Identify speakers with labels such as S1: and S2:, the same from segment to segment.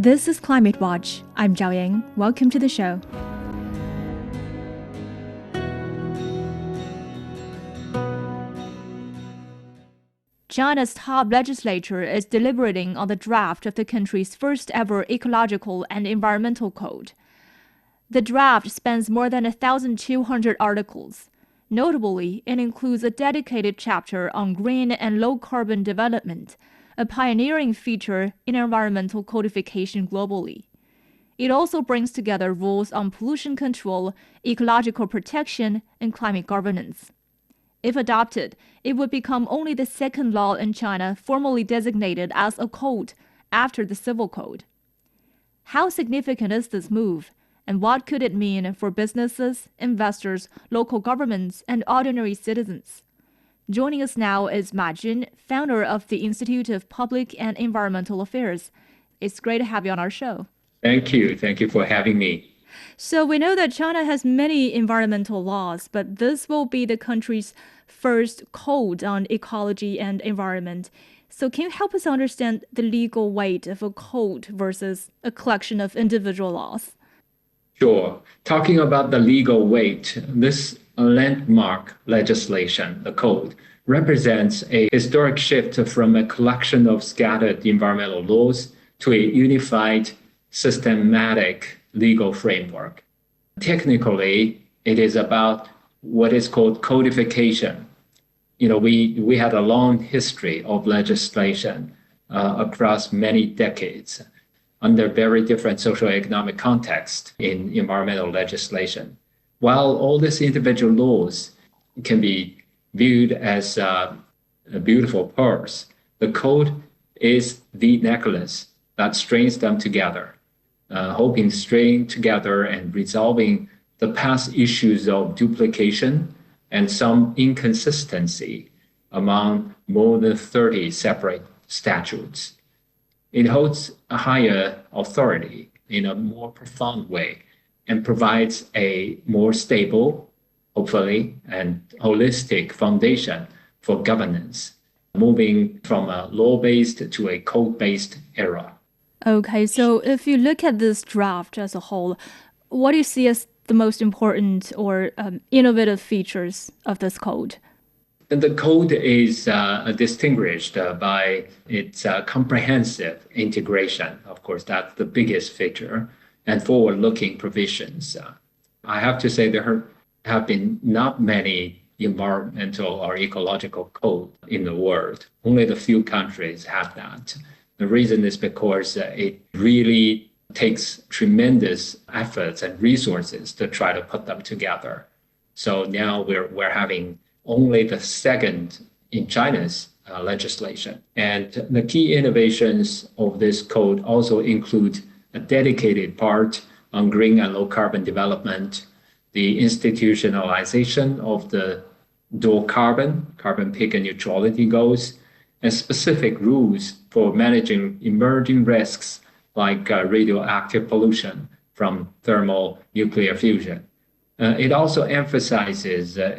S1: This is Climate Watch. I'm Zhao Ying. Welcome to the show. China's top legislature is deliberating on the draft of the country's first ever Ecological and Environmental Code. The draft spans more than 1,200 articles. Notably, it includes a dedicated chapter on green and low-carbon development, a pioneering feature in environmental codification globally. It also brings together rules on pollution control, ecological protection, and climate governance. If adopted, it would become only the second law in China formally designated as a code after the Civil Code. How significant is this move, and what could it mean for businesses, investors, local governments, and ordinary citizens? Joining us now is Ma Jun, founder of the Institute of Public and Environmental Affairs. It's great to have you on our show.
S2: Thank you. Thank you for having me.
S1: So we know that China has many environmental laws, but this will be the country's first code on ecology and environment. So can you help us understand the legal weight of a code versus a collection of individual laws?
S2: Sure. Talking about the legal weight, this landmark legislation, the code, represents a historic shift from a collection of scattered environmental laws to a unified, systematic legal framework. Technically, it is about what is called codification. We had a long history of legislation across many decades under very different socio-economic contexts in environmental legislation. While all these individual laws can be viewed as beautiful pearls, the code is the necklace that strings them together, helping string together and resolving the past issues of duplication and some inconsistency among more than 30 separate statutes. It holds a higher authority in a more profound way and provides a more stable, hopefully, and holistic foundation for governance, moving from a law-based to a code-based era.
S1: Okay, so if you look at this draft as a whole, what do you see as the most important or innovative features of this code?
S2: And the code is distinguished by its comprehensive integration. Of course, that's the biggest feature, and forward-looking provisions. I have to say there have been not many environmental or ecological codes in the world. Only the few countries have that. The reason is because it really takes tremendous efforts and resources to try to put them together. So now we're having only the second in China's legislation. And the key innovations of this code also include a dedicated part on green and low carbon development, the institutionalization of the dual carbon peak and neutrality goals, and specific rules for managing emerging risks like radioactive pollution from thermal nuclear fusion. It also emphasizes a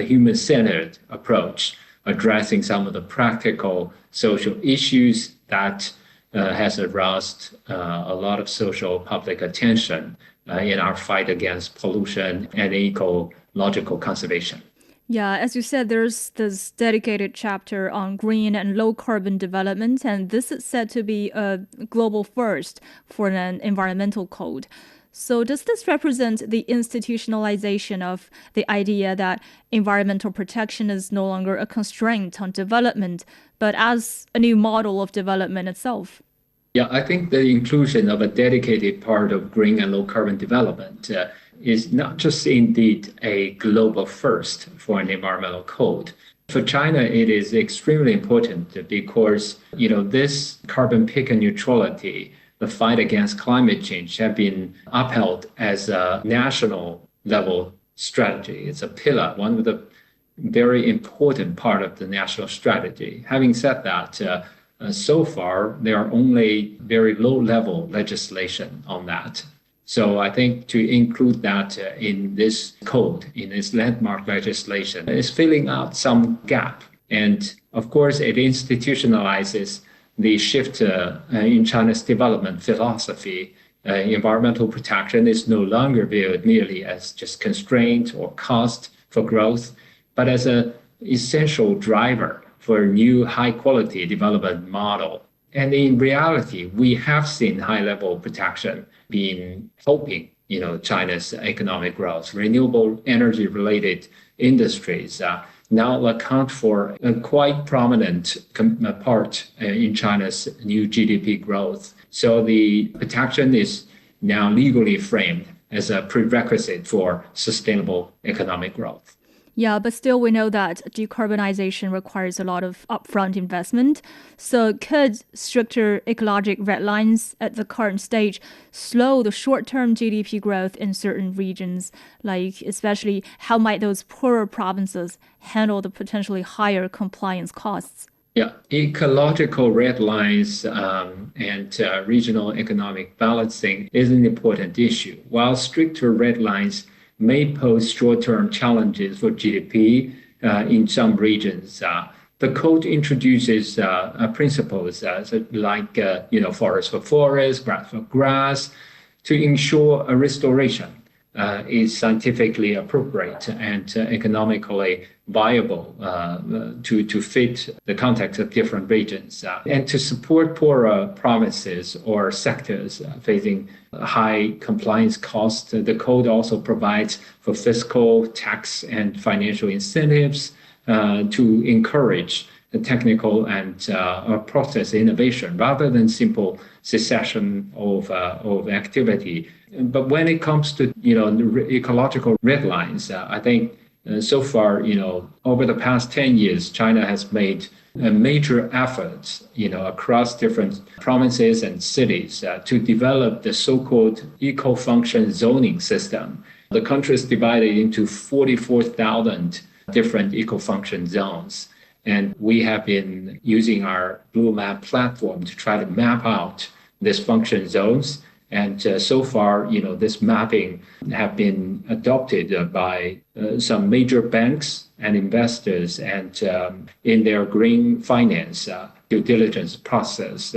S2: human-centered approach, addressing some of the practical social issues that has aroused a lot of social public attention in our fight against pollution and ecological conservation.
S1: Yeah, as you said, there's this dedicated chapter on green and low carbon development, and this is said to be a global first for an environmental code. So does this represent the institutionalization of the idea that environmental protection is no longer a constraint on development, but as a new model of development itself?
S2: Yeah, I think the inclusion of a dedicated part of green and low carbon development is not just indeed a global first for an environmental code. For China, it is extremely important because, this carbon peak and neutrality, the fight against climate change, have been upheld as a national level strategy. It's a pillar, one of the very important part of the national strategy. Having said that, so far, there are only very low-level legislation on that. So I think to include that in this code, in this landmark legislation, is filling out some gap. And of course, it institutionalizes the shift in China's development philosophy. Environmental protection is no longer viewed merely as just constraint or cost for growth, but as an essential driver for a new high-quality development model. And in reality, we have seen high-level protection being helping, China's economic growth. Renewable energy-related industries now account for a quite prominent part in China's new GDP growth. So the protection is now legally framed as a prerequisite for sustainable economic growth.
S1: Yeah, but still we know that decarbonization requires a lot of upfront investment. So could stricter ecologic red lines at the current stage slow the short-term GDP growth in certain regions? Like especially how might those poorer provinces handle the potentially higher compliance costs?
S2: Yeah, ecological red lines and regional economic balancing is an important issue. While stricter red lines may pose short-term challenges for GDP in some regions, the code introduces principles like forest for forest, grass for grass, to ensure a restoration is scientifically appropriate and economically viable to fit the context of different regions and to support poorer provinces or sectors facing high compliance costs. The code also provides for fiscal, tax, and financial incentives to encourage the technical and process innovation rather than simple cessation of activity. But when it comes to ecological red lines, I think so far over the past 10 years, China has made major efforts across different provinces and cities to develop the so-called eco-function zoning system. The country is divided into 44,000 different eco-function zones. And we have been using our Blue Map platform to try to map out these function zones. And so far, this mapping have been adopted by some major banks and investors and in their green finance due diligence process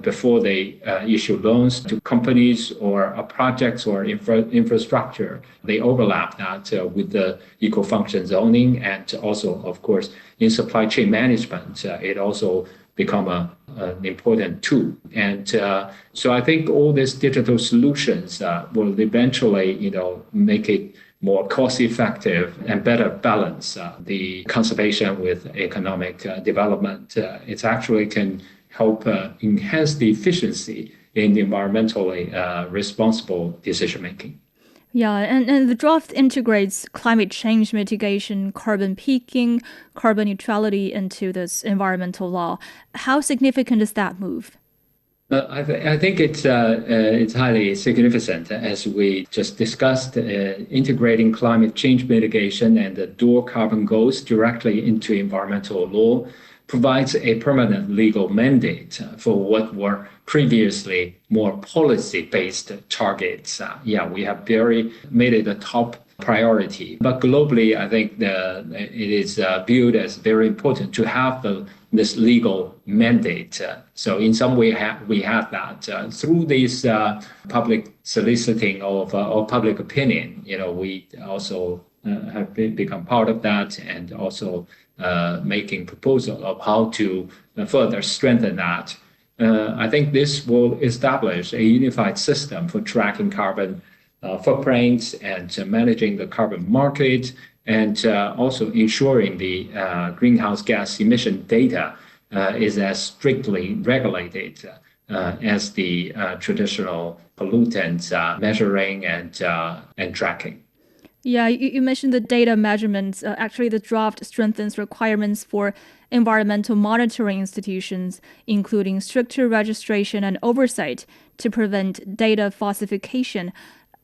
S2: before they issue loans to companies or projects or infrastructure. They overlap that with the eco-function zoning and also, of course, in supply chain management, it also become an important tool. And so I think all these digital solutions will eventually, make it more cost-effective and better balance the conservation with economic development. It actually can help enhance the efficiency in environmentally responsible decision-making.
S1: Yeah, and the draft integrates climate change mitigation, carbon peaking, carbon neutrality into this environmental law. How significant is that move?
S2: I think it's highly significant, as we just discussed. Integrating climate change mitigation and the dual carbon goals directly into environmental law provides a permanent legal mandate for what were previously more policy-based targets. We have made it a top priority. But globally, I think it is viewed as very important to have this legal mandate. So in some way, we have that. Through this public soliciting of public opinion, we also have become part of that and also making proposal of how to further strengthen that. I think this will establish a unified system for tracking carbon footprints and managing the carbon market and also ensuring the greenhouse gas emission data is as strictly regulated as the traditional pollutants measuring and tracking.
S1: Yeah, you mentioned the data measurements. Actually, the draft strengthens requirements for environmental monitoring institutions, including stricter registration and oversight to prevent data falsification.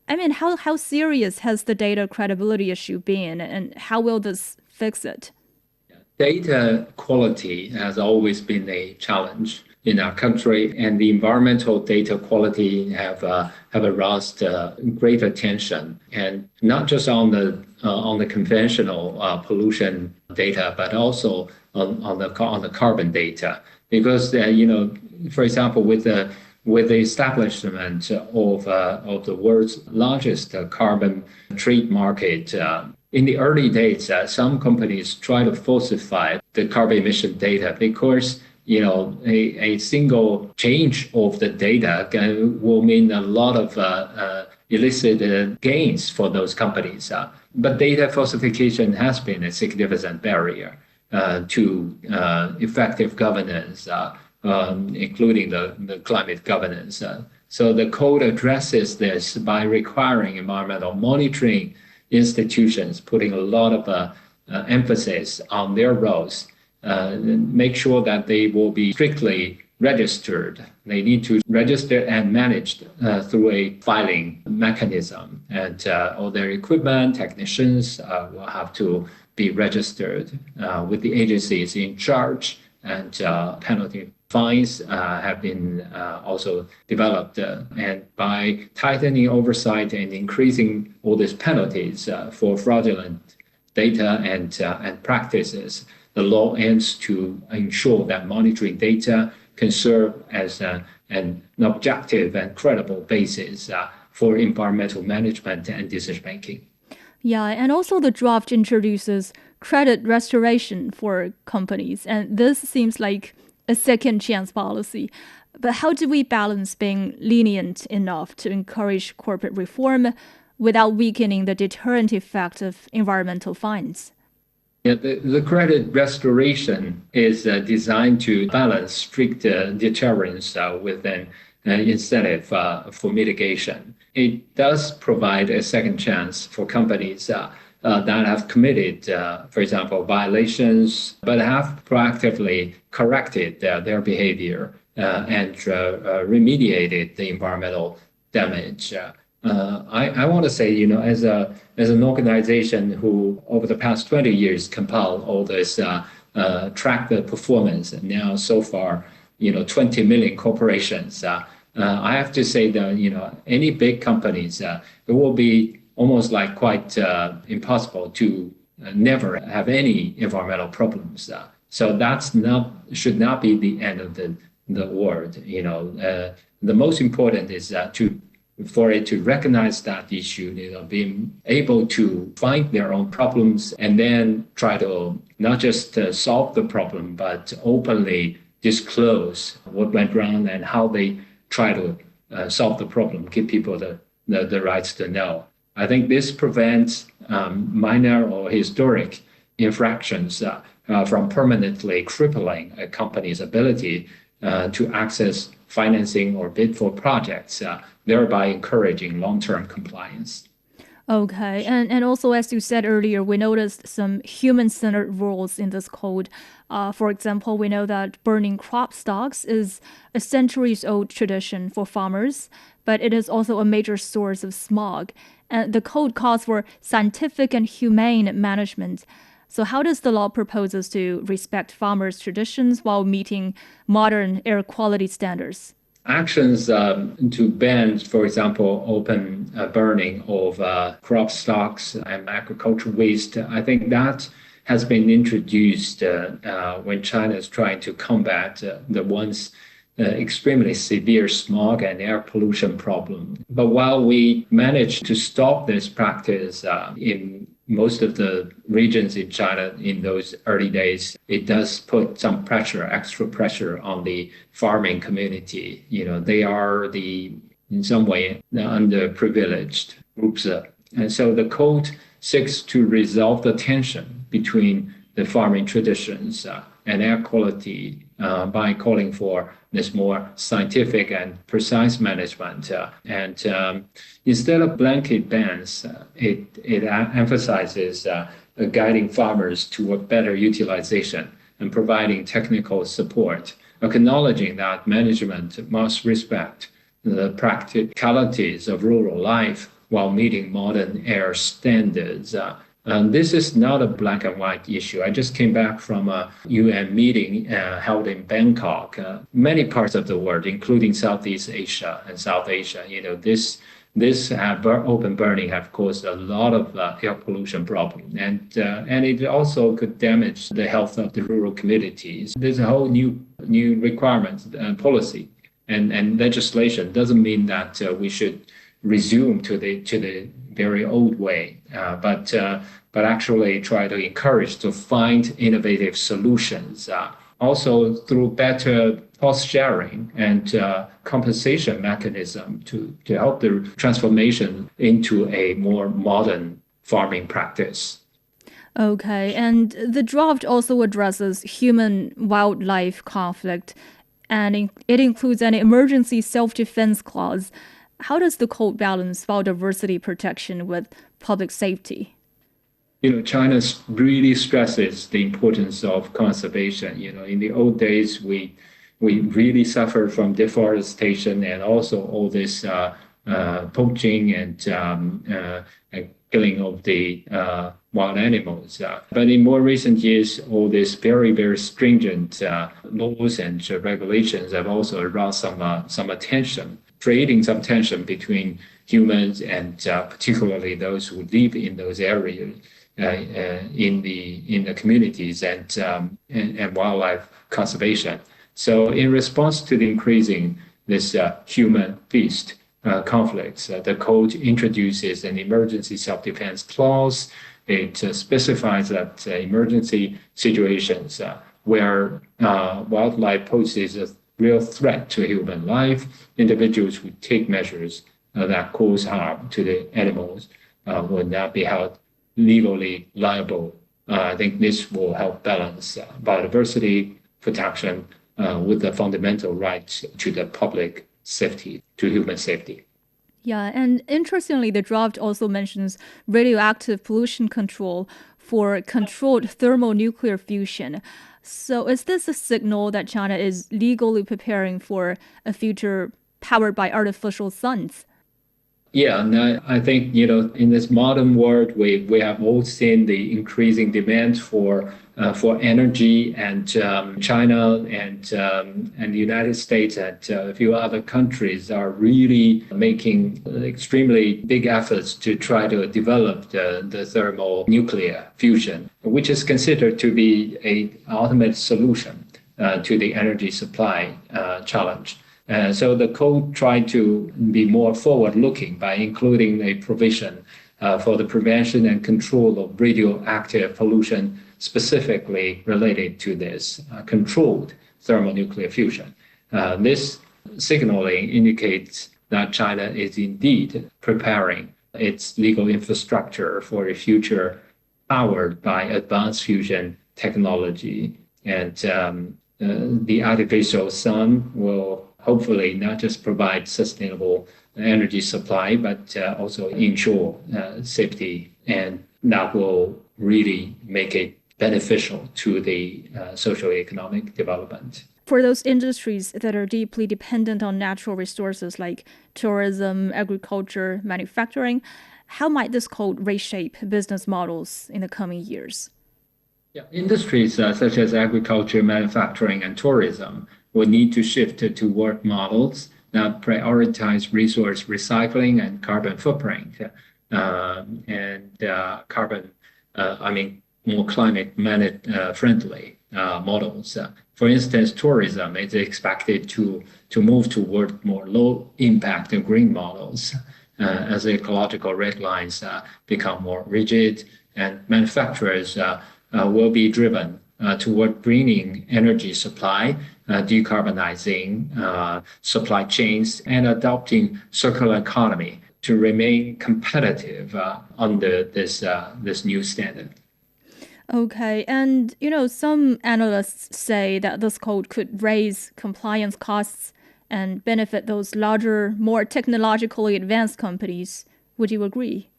S1: I mean, how serious has the data credibility issue been, and how will this fix it?
S2: Data quality has always been a challenge in our country, and the environmental data quality have aroused great attention, and not just on the conventional pollution data, but also on the carbon data. because for example, with the establishment of the world's largest carbon trade market. In the early days, some companies try to falsify the carbon emission data because a single change of the data will mean a lot of illicit gains for those companies. But data falsification has been a significant barrier to effective governance, including the climate governance. So the code addresses this by requiring environmental monitoring institutions, putting a lot of emphasis on their roles, make sure that they will be strictly registered. They need to register and managed through a filing mechanism. And all their equipment, technicians will have to be registered with the agencies in charge, and penalty fines have been also developed. And by tightening oversight and increasing all these penalties for fraudulent data and practices, the law aims to ensure that monitoring data can serve as an objective and credible basis for environmental management and decision making.
S1: Yeah, and also the draft introduces credit restoration for companies, and this seems like a second chance policy. But how do we balance being lenient enough to encourage corporate reform without weakening the deterrent effect of environmental fines?
S2: Yeah, the credit restoration is designed to balance strict deterrence with an incentive for mitigation. It does provide a second chance for companies that have committed, for example, violations, but have proactively corrected their behavior and remediated the environmental damage. I want to say, as an organization who over the past 20 years compiled all this, track the performance, and now so far, 20 million corporations. I have to say that, any big companies, it will be almost like quite impossible to never have any environmental problems. So should not be the end of the world. The most important is for it to recognize that issue, being able to find their own problems and then try to not just solve the problem, but openly disclose what went wrong and how they try to solve the problem, give people the rights to know. I think this prevents minor or historic infractions from permanently crippling a company's ability to access financing or bid for projects, thereby encouraging long-term compliance.
S1: Okay, and also, as you said earlier, we noticed some human-centered rules in this code. For example, we know that burning crop stocks is a centuries-old tradition for farmers, but it is also a major source of smog. And the code calls for scientific and humane management. So how does the law proposes to respect farmers' traditions while meeting modern air quality standards?
S2: Actions to ban, for example, open burning of crop stocks and agricultural waste, I think that has been introduced when China is trying to combat the once extremely severe smog and air pollution problem. But while we managed to stop this practice in most of the regions in China in those early days, it does put some pressure, extra pressure on the farming community. They are in some way, the underprivileged groups. And so the code seeks to resolve the tension between the farming traditions and air quality by calling for this more scientific and precise management. And instead of blanket bans, it emphasizes guiding farmers toward better utilization and providing technical support, acknowledging that management must respect the practicalities of rural life while meeting modern air standards. This is not a black and white issue. I just came back from a UN meeting held in Bangkok. Many parts of the world, including Southeast Asia and South Asia, this this open burning have caused a lot of air pollution problem, and it also could damage the health of the rural communities. There's a whole new requirements and policy and legislation. Doesn't mean that we should resume to the very old way, but actually try to encourage to find innovative solutions. Also through better cost sharing and compensation mechanism to help the transformation into a more modern farming practice.
S1: Okay, and the draft also addresses human-wildlife conflict, and it includes an emergency self-defense clause. How does the code balance biodiversity protection with public safety?
S2: China really stresses the importance of conservation. In the old days, we really suffered from deforestation and also all this poaching and killing of the wild animals. But in more recent years, all these very, very stringent laws and regulations have also aroused some attention, creating some tension between humans and particularly those who live in those areas. In the communities and wildlife conservation. So in response to the increasing this human beast conflicts, the code introduces an emergency self-defense clause. It specifies that emergency situations where wildlife poses a real threat to human life, individuals who take measures that cause harm to the animals will not be held legally liable. I think this will help balance biodiversity protection with the fundamental rights to the public safety, to human safety.
S1: Yeah, and interestingly, the draft also mentions radioactive pollution control for controlled thermonuclear fusion. So is this a signal that China is legally preparing for a future powered by artificial suns?
S2: Yeah, and I think, in this modern world, we have all seen the increasing demand for energy, and China and the United States and a few other countries are really making extremely big efforts to try to develop the thermonuclear fusion, which is considered to be a ultimate solution to the energy supply challenge. So the code tried to be more forward-looking by including a provision for the prevention and control of radioactive pollution specifically related to this controlled thermonuclear fusion. This signaling indicates that China is indeed preparing its legal infrastructure for a future powered by advanced fusion technology. And the artificial sun will hopefully not just provide sustainable energy supply, but also ensure safety, and that will really make it beneficial to the socio-economic development.
S1: For those industries that are deeply dependent on natural resources like tourism, agriculture, manufacturing, how might this code reshape business models in the coming years?
S2: Yeah, industries such as agriculture, manufacturing, and tourism will need to shift to work models that prioritize resource recycling and carbon footprint, more climate friendly models. For instance, tourism is expected to move toward more low impact and green models as ecological red lines become more rigid, and manufacturers will be driven toward greening energy supply, decarbonizing supply chains, and adopting circular economy to remain competitive under this new standard.
S1: Okay, and some analysts say that this code could raise compliance costs and benefit those larger, more technologically advanced companies. Would you agree?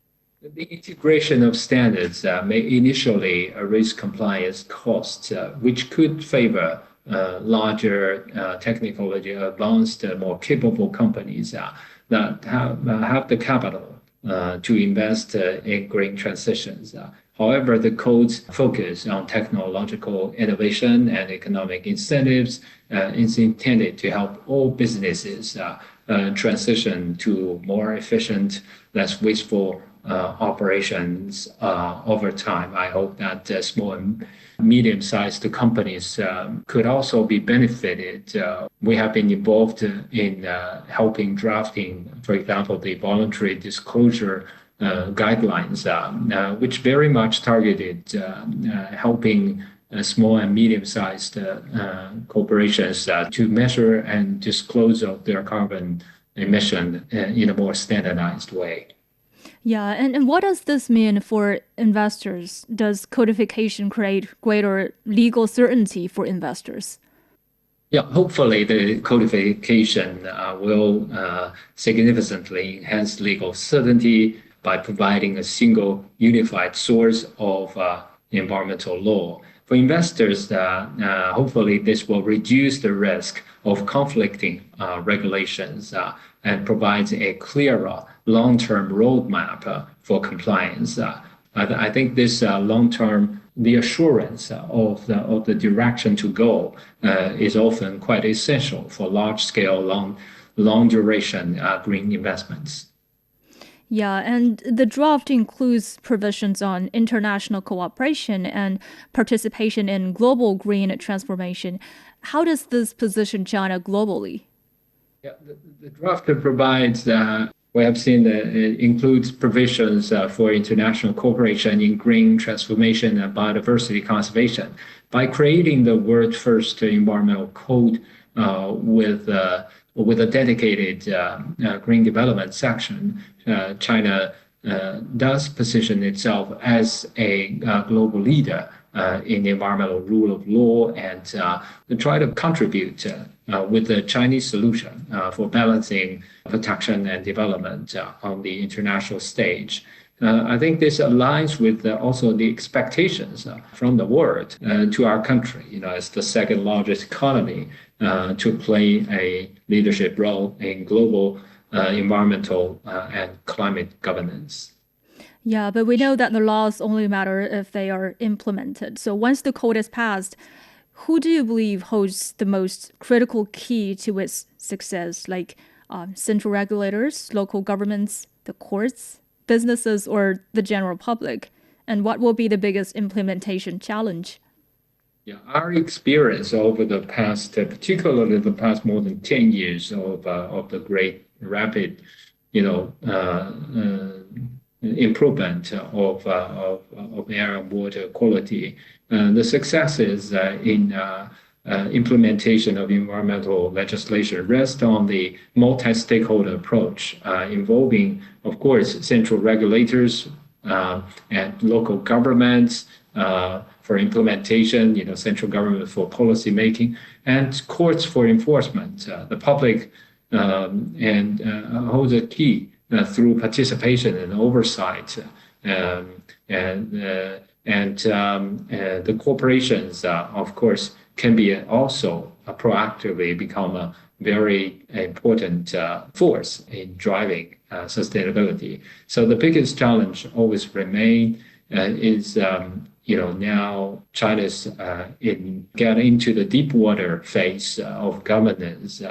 S2: The integration of standards may initially raise compliance costs, which could favor larger, technically advanced, more capable companies that have the capital to invest in green transitions. However, the code's focus on technological innovation and economic incentives is intended to help all businesses transition to more efficient, less wasteful operations over time. I hope that small and medium-sized companies could also be benefited. We have been involved in helping drafting, for example, the voluntary disclosure guidelines, which very much targeted helping small and medium-sized corporations to measure and disclose of their carbon emission in a more standardized way.
S1: Yeah, and what does this mean for investors? Does codification create greater legal certainty for investors?
S2: Yeah, hopefully the codification will significantly enhance legal certainty by providing a single unified source of environmental law. For investors, hopefully this will reduce the risk of conflicting regulations and provides a clearer long-term roadmap for compliance. I think this long-term, the assurance of the direction to go is often quite essential for large-scale, long-duration green investments.
S1: Yeah, and the draft includes provisions on international cooperation and participation in global green transformation. How does this position China globally?
S2: Yeah, the draft provides, we have seen that it includes provisions for international cooperation in green transformation and biodiversity conservation. By creating the world's first environmental code with a dedicated green development section, China does position itself as a global leader in the environmental rule of law and try to contribute with the Chinese solution for balancing protection and development on the international stage. I think this aligns with also the expectations from the world to our country, as the second largest economy, to play a leadership role in global environmental and climate governance.
S1: Yeah, but we know that the laws only matter if they are implemented. So once the code is passed, who do you believe holds the most critical key to its success, like central regulators, local governments, the courts, businesses, or the general public? And what will be the biggest implementation challenge?
S2: Yeah, our experience over the past, particularly the past more than 10 years of the great rapid, improvement of air and water quality, the successes in implementation of environmental legislation rest on the multi-stakeholder approach involving, of course, central regulators and local governments for implementation, central government for policy making, and courts for enforcement. The public holds a key through participation and oversight, and the corporations, of course, can be also proactively become a very important force in driving sustainability. So the biggest challenge always remain is now China's getting into the deep water phase of governance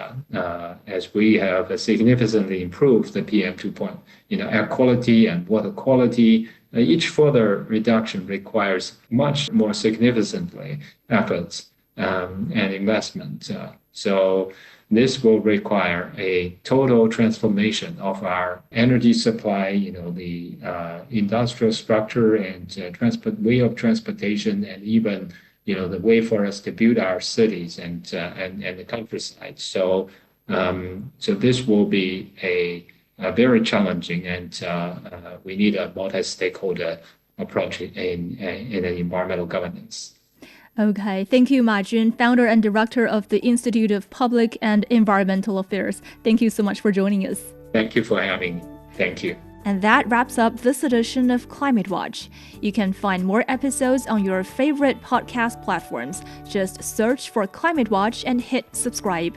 S2: as we have significantly improved the PM 2.0, air quality and water quality. Each further reduction requires much more significantly efforts and investment. So this will require a total transformation of our energy supply, the industrial structure and way of transportation, and even the way for us to build our cities and the countryside. So this will be a very challenging, and we need a multi-stakeholder approach in an environmental governance.
S1: Okay, thank you, Ma Jun, founder and director of the Institute of Public and Environmental Affairs. Thank you so much for joining us.
S2: Thank you for having me. Thank you.
S1: And that wraps up this edition of Climate Watch. You can find more episodes on your favorite podcast platforms. Just search for Climate Watch and hit subscribe.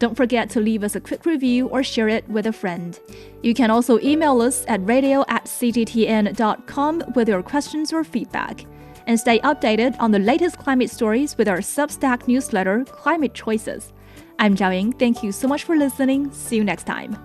S1: Don't forget to leave us a quick review or share it with a friend. You can also email us at radio@cttn.com with your questions or feedback. And stay updated on the latest climate stories with our Substack newsletter, Climate Choices. I'm Zhao Ying. Thank you so much for listening. See you next time.